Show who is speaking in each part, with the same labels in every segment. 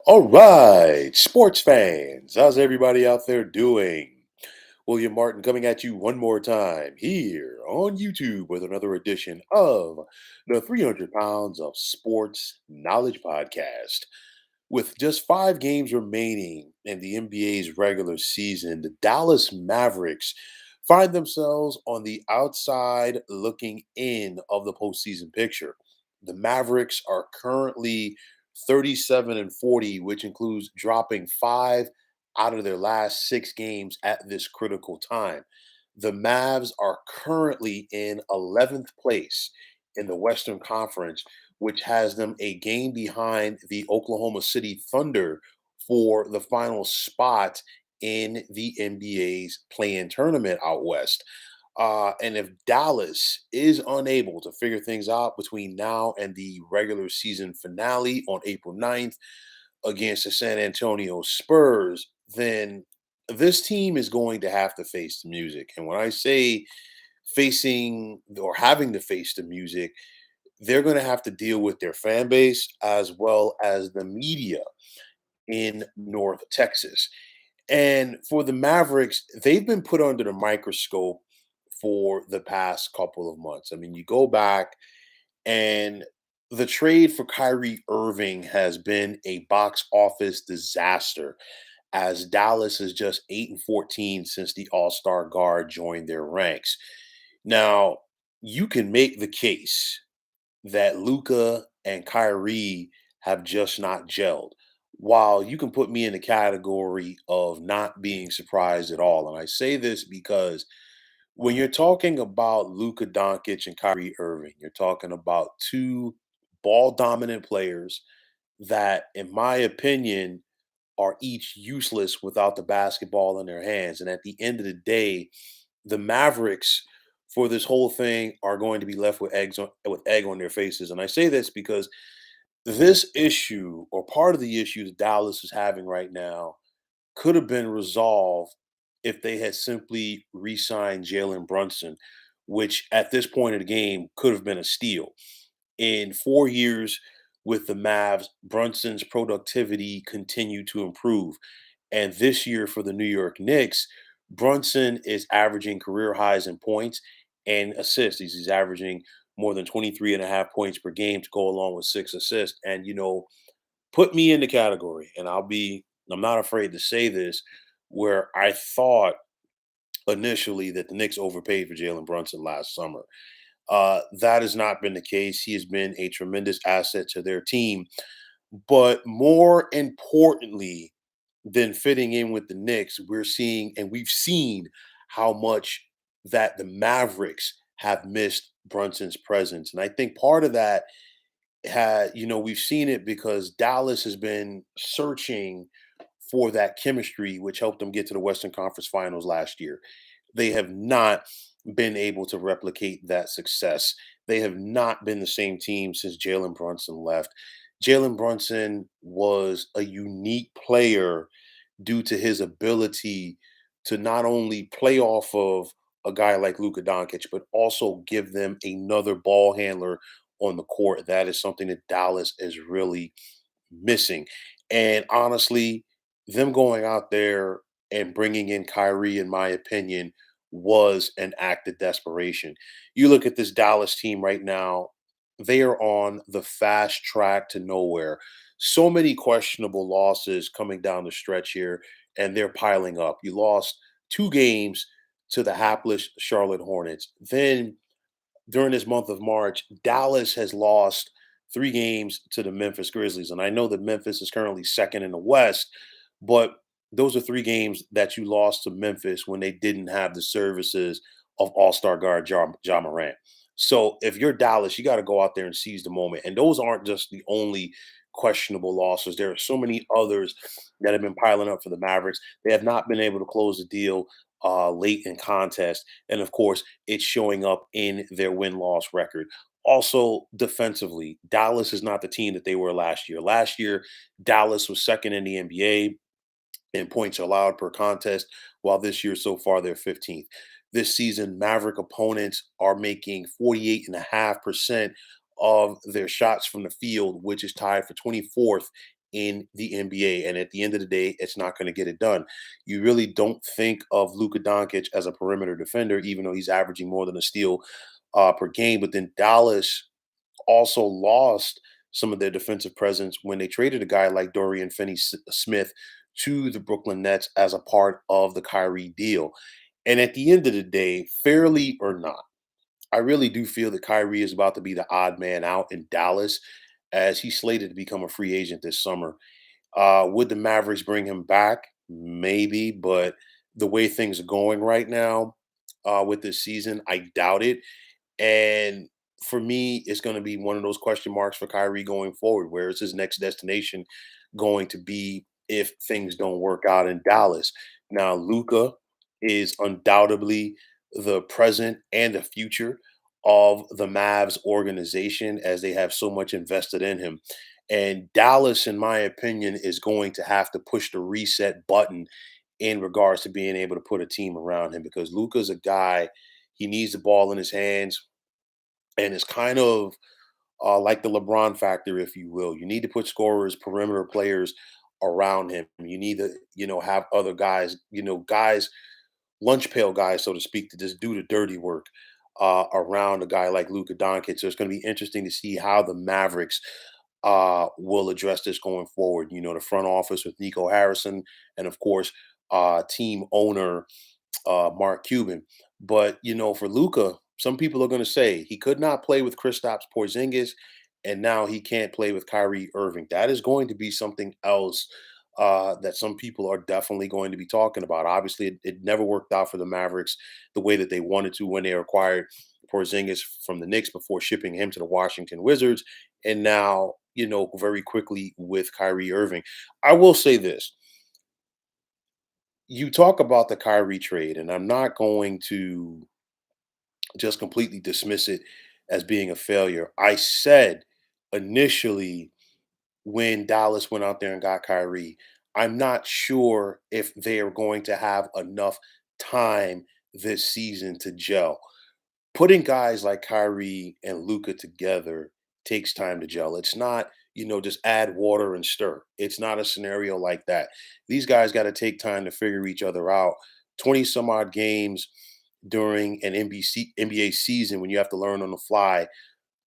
Speaker 1: All right, sports fans, how's everybody out there doing? William Martin coming at you one more time here on YouTube with another edition of the 300 Pounds of Sports Knowledge Podcast. With just 5 games remaining in the NBA's regular season, the Dallas Mavericks find themselves on the outside looking in of the postseason picture. The Mavericks are currently 37 and 40, which includes dropping 5 out of their last 6 games at this critical time. The Mavs are currently in 11th place in the Western Conference, which has them a game behind the Oklahoma City Thunder for the final spot in the NBA's play-in tournament out west. And if Dallas is unable to figure things out between now and the regular season finale on April 9th against the San Antonio Spurs, then this team is going to have to face the music. And when I say facing or having to face the music, they're going to have to deal with their fan base as well as the media in North Texas. And for the Mavericks, they've been put under the microscope for the past couple of months. I mean, you go back and the trade for Kyrie Irving has been a box office disaster as Dallas is just 8 and 14 since the All-Star guard joined their ranks. Now, you can make the case that Luca and Kyrie have just not gelled. While you can put me in the category of not being surprised at all. And I say this because when you're talking about Luka Doncic and Kyrie Irving, you're talking about two ball dominant players that, in my opinion, are each useless without the basketball in their hands. And at the end of the day, the Mavericks for this whole thing are going to be left with egg on their faces. And I say this because this issue or part of the issue that Dallas is having right now could have been resolved if they had simply re-signed Jalen Brunson, which at this point of the game could have been a steal. In 4 years with the Mavs, Brunson's productivity continued to improve. And this year for the New York Knicks, Brunson is averaging career highs in points and assists. He's averaging more than 23 and a half points per game to go along with 6 assists. And, put me in the category, and I'm not afraid to say this, where I thought initially that the Knicks overpaid for Jalen Brunson last summer. That has not been the case. He has been a tremendous asset to their team. But more importantly than fitting in with the Knicks, we've seen how much that the Mavericks have missed Brunson's presence. And I think part of that we've seen it because Dallas has been searching for that chemistry, which helped them get to the Western Conference Finals last year. They have not been able to replicate that success. They have not been the same team since Jalen Brunson left. Jalen Brunson was a unique player due to his ability to not only play off of a guy like Luka Doncic, but also give them another ball handler on the court. That is something that Dallas is really missing. And honestly, them going out there and bringing in Kyrie, in my opinion, was an act of desperation. You look at this Dallas team right now, they are on the fast track to nowhere. So many questionable losses coming down the stretch here, and they're piling up. You lost 2 games to the hapless Charlotte Hornets. Then during this month of March, Dallas has lost 3 games to the Memphis Grizzlies. And I know that Memphis is currently second in the West, but those are 3 games that you lost to Memphis when they didn't have the services of All-Star guard Ja Morant. So if you're Dallas, you got to go out there and seize the moment. And those aren't just the only questionable losses. There are so many others that have been piling up for the Mavericks. They have not been able to close the deal late in contest. And of course, it's showing up in their win-loss record. Also, defensively, Dallas is not the team that they were last year. Last year, Dallas was second in the NBA in points allowed per contest, while this year so far they're 15th. This season, Maverick opponents are making 48.5% of their shots from the field, which is tied for 24th in the NBA. And at the end of the day, it's not going to get it done. You really don't think of Luka Doncic as a perimeter defender, even though he's averaging more than a steal per game. But then Dallas also lost some of their defensive presence when they traded a guy like Dorian Finney Smith to the Brooklyn Nets as a part of the Kyrie deal. And at the end of the day, fairly or not, I really do feel that Kyrie is about to be the odd man out in Dallas as he's slated to become a free agent this summer. Would the Mavericks bring him back? Maybe, but the way things are going right now with this season, I doubt it. And for me, it's going to be one of those question marks for Kyrie going forward. Where is his next destination going to be if things don't work out in Dallas? Now, Luca is undoubtedly the present and the future of the Mavs organization as they have so much invested in him. And Dallas, in my opinion, is going to have to push the reset button in regards to being able to put a team around him because Luca's a guy, he needs the ball in his hands and it's kind of like the LeBron factor, if you will. You need to put scorers, perimeter players around him. You need to, have other guys, guys, lunch pail guys, so to speak, to just do the dirty work around a guy like Luka Doncic. So it's going to be interesting to see how the Mavericks will address this going forward. The front office with Nico Harrison, and of course, team owner Mark Cuban. But for Luca, some people are going to say he could not play with Kristaps Porzingis, and now he can't play with Kyrie Irving. That is going to be something else that some people are definitely going to be talking about. Obviously, it never worked out for the Mavericks the way that they wanted to when they acquired Porzingis from the Knicks before shipping him to the Washington Wizards, and now very quickly with Kyrie Irving. I will say this: you talk about the Kyrie trade, and I'm not going to just completely dismiss it as being a failure. I said initially when Dallas went out there and got Kyrie, I'm not sure if they are going to have enough time this season to gel. Putting guys like Kyrie and Luca together takes time to gel. It's not, just add water and stir. It's not a scenario like that. These guys got to take time to figure each other out. 20 some odd games during an NBA season when you have to learn on the fly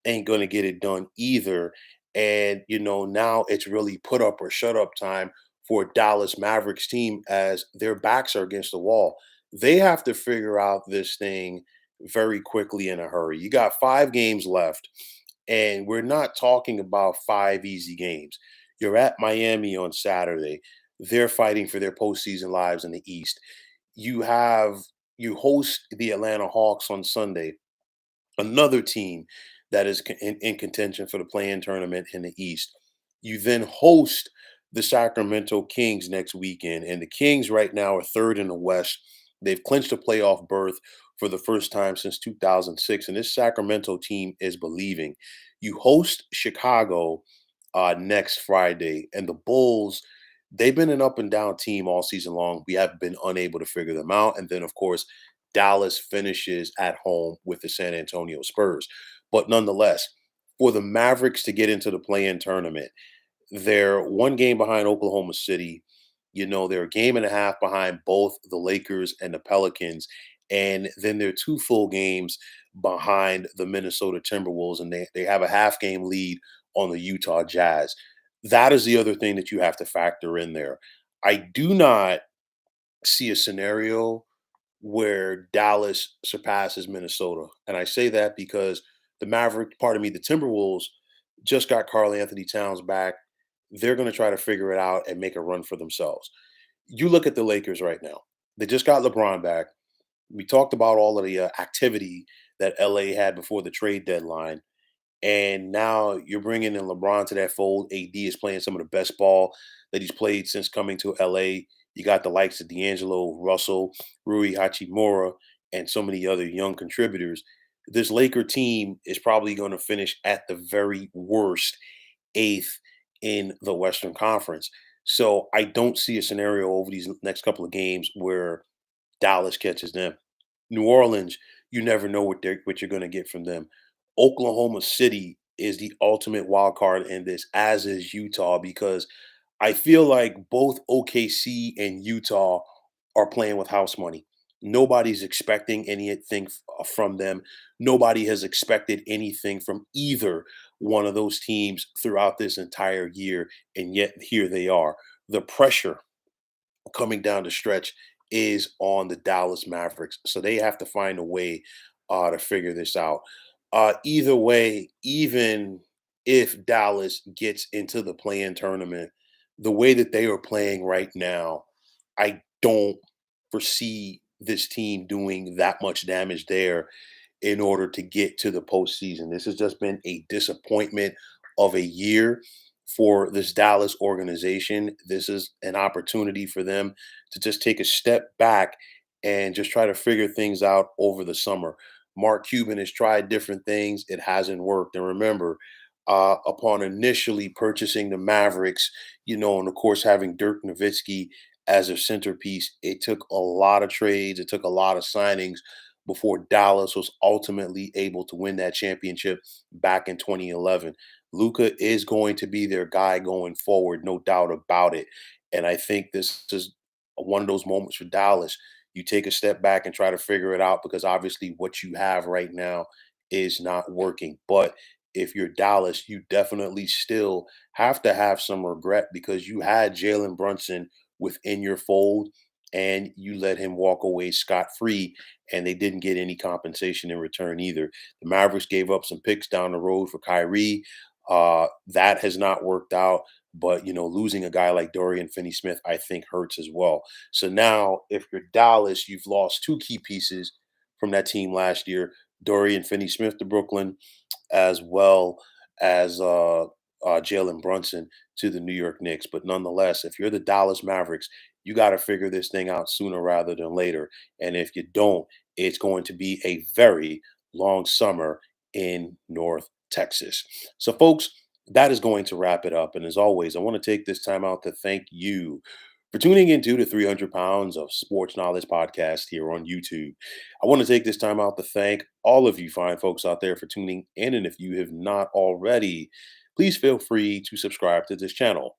Speaker 1: ain't going to get it done either. And, now it's really put up or shut up time for Dallas Mavericks team as their backs are against the wall. They have to figure out this thing very quickly in a hurry. You got 5 games left, and we're not talking about 5 easy games. You're at Miami on Saturday. They're fighting for their postseason lives in the East. You have you host the Atlanta Hawks on Sunday, another team that is in contention for the play-in tournament in the East. You then host the Sacramento Kings next weekend, and the Kings right now are third in the West. They've clinched a playoff berth for the first time since 2006, and this Sacramento team is believing. You host Chicago next Friday, and the Bulls. They've been an up and down team all season long. We have been unable to figure them out. And then, of course, Dallas finishes at home with the San Antonio Spurs. But nonetheless, for the Mavericks to get into the play-in tournament, they're 1 game behind Oklahoma City. They're a game and a half behind both the Lakers and the Pelicans. And then they're 2 full games behind the Minnesota Timberwolves, and they have a half-game lead on the Utah Jazz. That is the other thing that you have to factor in there. I do not see a scenario where Dallas surpasses Minnesota. And I say that because the Timberwolves just got Carl Anthony Towns back. They're going to try to figure it out and make a run for themselves. You look at the Lakers right now. They just got LeBron back. We talked about all of the activity that LA had before the trade deadline. And now you're bringing in LeBron to that fold. AD is playing some of the best ball that he's played since coming to LA. You got the likes of D'Angelo Russell, Rui Hachimura, and so many other young contributors. This Laker team is probably going to finish at the very worst eighth in the Western Conference. So I don't see a scenario over these next couple of games where Dallas catches them. New Orleans, you never know what you're going to get from them. Oklahoma City is the ultimate wild card in this, as is Utah, because I feel like both OKC and Utah are playing with house money. Nobody's expecting anything from them. Nobody has expected anything from either one of those teams throughout this entire year. And yet here they are. The pressure coming down the stretch is on the Dallas Mavericks. So they have to find a way to figure this out. Either way, even if Dallas gets into the play-in tournament, the way that they are playing right now, I don't foresee this team doing that much damage there in order to get to the postseason. This has just been a disappointment of a year for this Dallas organization. This is an opportunity for them to just take a step back and just try to figure things out over the summer. Mark Cuban has tried different things, it hasn't worked. And remember, upon initially purchasing the Mavericks, and of course having Dirk Nowitzki as a centerpiece, it took a lot of trades, it took a lot of signings before Dallas was ultimately able to win that championship back in 2011. Luca is going to be their guy going forward, no doubt about it. And I think this is one of those moments for Dallas. You take a step back and try to figure it out because obviously what you have right now is not working. But if you're Dallas, you definitely still have to have some regret because you had Jalen Brunson within your fold and you let him walk away scot free, and they didn't get any compensation in return either. The Mavericks gave up some picks down the road for Kyrie. That has not worked out. But losing a guy like Dorian Finney-Smith, I think, hurts as well. So now, if you're Dallas, you've lost two key pieces from that team last year: Dorian Finney-Smith to Brooklyn, as well as Jalen Brunson to the New York Knicks. But nonetheless, if you're the Dallas Mavericks, you got to figure this thing out sooner rather than later. And if you don't, it's going to be a very long summer in North Texas. So, folks, that is going to wrap it up. And as always, I want to take this time out to thank you for tuning into the 300 Pounds of Sports Knowledge podcast here on YouTube. I want to take this time out to thank all of you fine folks out there for tuning in. And if you have not already, please feel free to subscribe to this channel.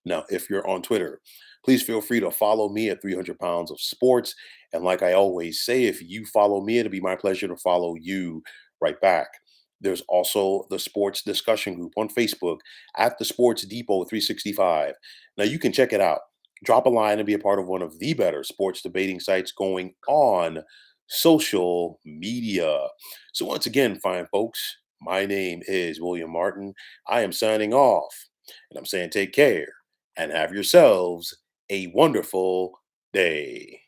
Speaker 1: Now, if you're on Twitter, please feel free to follow me at 300 Pounds of Sports. And like I always say, if you follow me, it'll be my pleasure to follow you right back. There's also the sports discussion group on Facebook at the Sports Depot 365. Now, you can check it out. Drop a line and be a part of one of the better sports debating sites going on social media. So, once again, fine folks, my name is William Martin. I am signing off, and I'm saying take care and have yourselves a wonderful day.